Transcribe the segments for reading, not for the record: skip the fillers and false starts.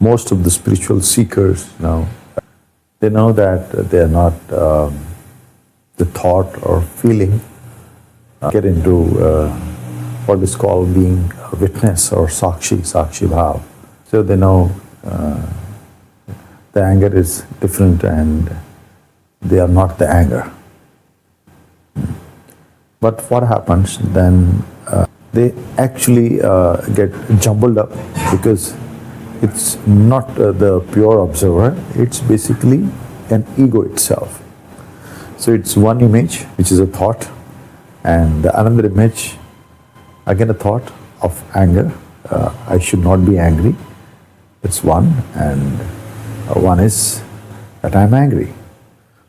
most of the spiritual seekers now, they know that they are not the thought or feeling get into what is called being a witness or sakshi bhav. So they know the anger is different and they are not the anger. But what happens then, they actually get jumbled up because it's not the pure observer, it's basically an ego itself. So it's one image, which is a thought, and another image, again a thought of anger. I should not be angry. It's one, and one is that I'm angry.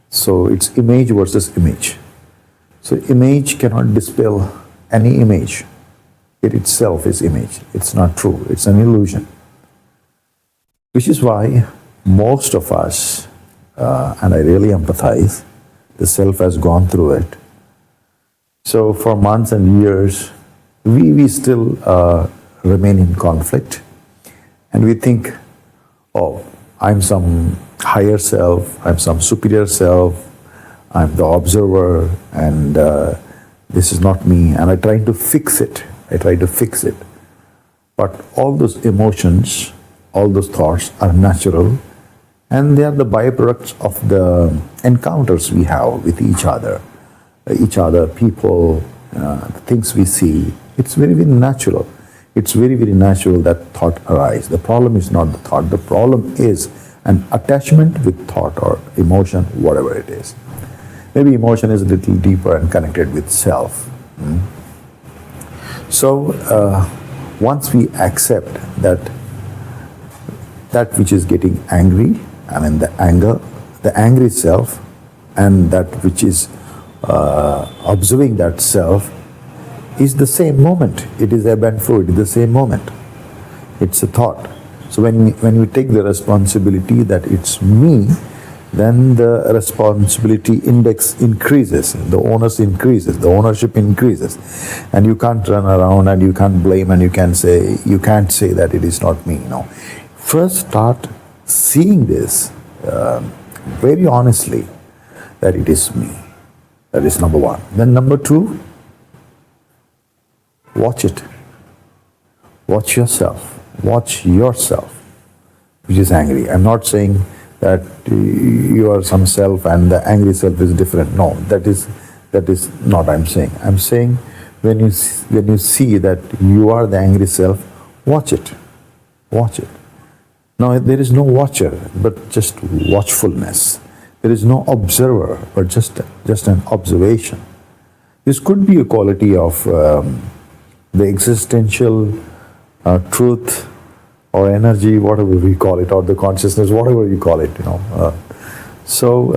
So it's image versus image. So image cannot dispel any image. It itself is image. It's not true. It's an illusion. Which is why most of us, and I really empathize, the self has gone through it. So for months and years, we still remain in conflict, and we think, oh, I'm some higher self, I'm some superior self, I'm the observer, and this is not me, and I try to fix it. But all those emotions, all those thoughts are natural, and they are the byproducts of the encounters we have with each other, people, the things we see. It's very, very natural. It's very, very natural that thought arises. The problem is not the thought. The problem is an attachment with thought or emotion, whatever it is. Maybe emotion is a little deeper and connected with self. So once we accept that which is getting angry, the angry self, and that which is observing that self is the same moment. It is ebb and flow. It is the same moment. It's a thought. So when we take the responsibility that it's me, then the responsibility index increases, the onus increases, the ownership increases, and you can't run around and you can't blame and you can't say that it is not me. No. First start seeing this very honestly, that it is me. That is number one. Then number two, watch it. Watch yourself. Watch yourself, which is angry. I'm not saying that you are some self and the angry self is different. No, that is not I'm saying. I'm saying when you see that you are the angry self, watch it. Watch it. Now there is no watcher, but just watchfulness. There is no observer, but just an observation. This could be a quality of the existential truth or energy, whatever we call it, or the consciousness, whatever you call it, So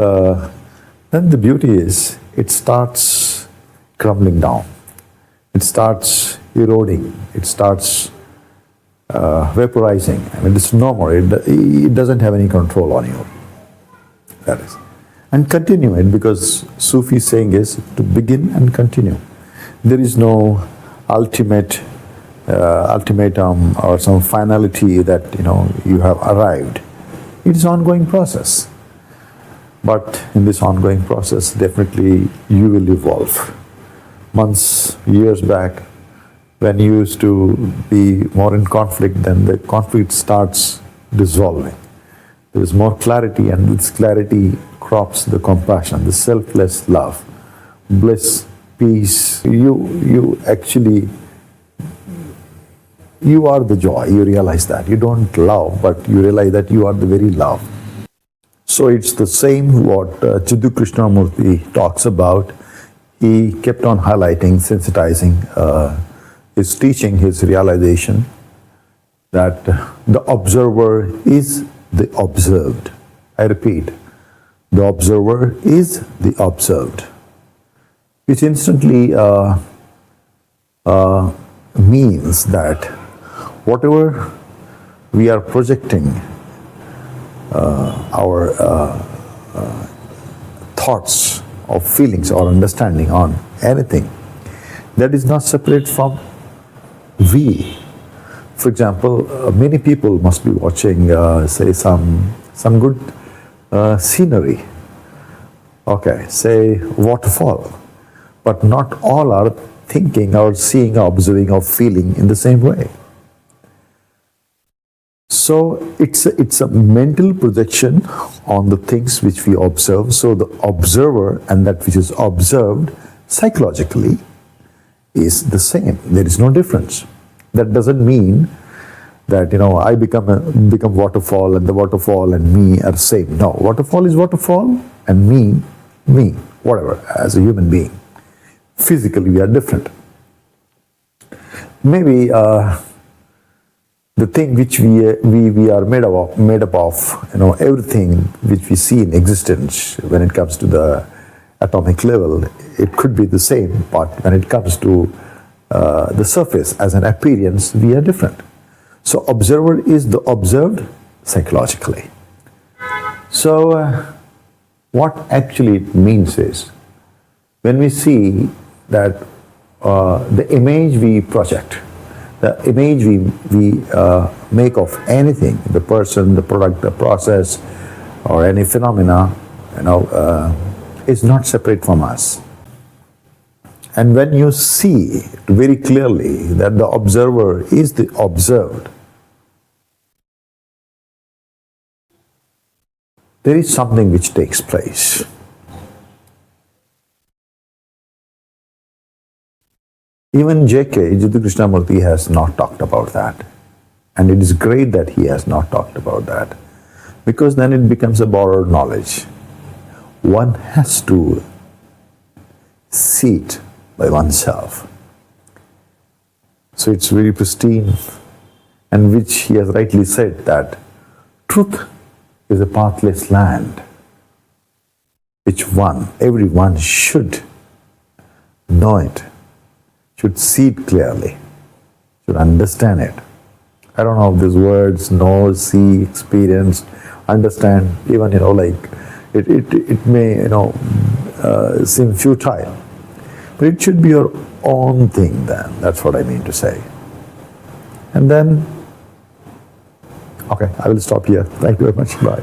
then the beauty is, it starts crumbling down. It starts eroding. It starts vaporizing. I mean, it's no more. It doesn't have any control on you. That is. And continue it, because Sufi saying is to begin and continue. There is no ultimatum or some finality that you have arrived. It is an ongoing process. But in this ongoing process, definitely you will evolve. Months, years back, when you used to be more in conflict, then the conflict starts dissolving. There is more clarity, and with clarity crops the compassion, the selfless love, bliss, peace. You actually, you are the joy. You realize that. You don't love, but you realize that you are the very love. So it's the same what Jiddu Krishnamurti talks about. He kept on highlighting, sensitizing his teaching, his realization that the observer is the observed. I repeat, the observer is the observed, which instantly means that whatever we are projecting our thoughts or feelings or understanding on anything, that is not separate from we, For example, many people must be watching, say, some good scenery. Okay, say waterfall, but not all are thinking or seeing or observing or feeling in the same way. So it's a mental projection on the things which we observe. So the observer and that which is observed psychologically is the same. There is no difference. That doesn't mean that, you know, I become waterfall and the waterfall and me are same. No, waterfall is waterfall and me, whatever, as a human being. Physically we are different. Maybe the thing which we are made up of, you know, everything which we see in existence when it comes to the atomic level, it could be the same, but when it comes to the surface as an appearance, we are different. So observer is the observed psychologically. So what actually it means is, when we see that the image we project, the image we make of anything, the person, the product, the process, or any phenomena, you know, is not separate from us. And when you see very clearly that the observer is the observed, there is something which takes place. Even J.K., Jiddu Krishnamurti, has not talked about that. And it is great that he has not talked about that, because then it becomes a borrowed knowledge. One has to see it by oneself. So it's very pristine, and which he has rightly said that truth is a pathless land, which everyone should know it, should see it clearly, should understand it. I don't know if these words, know, see, experience, understand, even, you know, like, it may, you know, seem futile. But it should be your own thing then. That's what I mean to say. And then, okay, I will stop here. Thank you very much. Bye.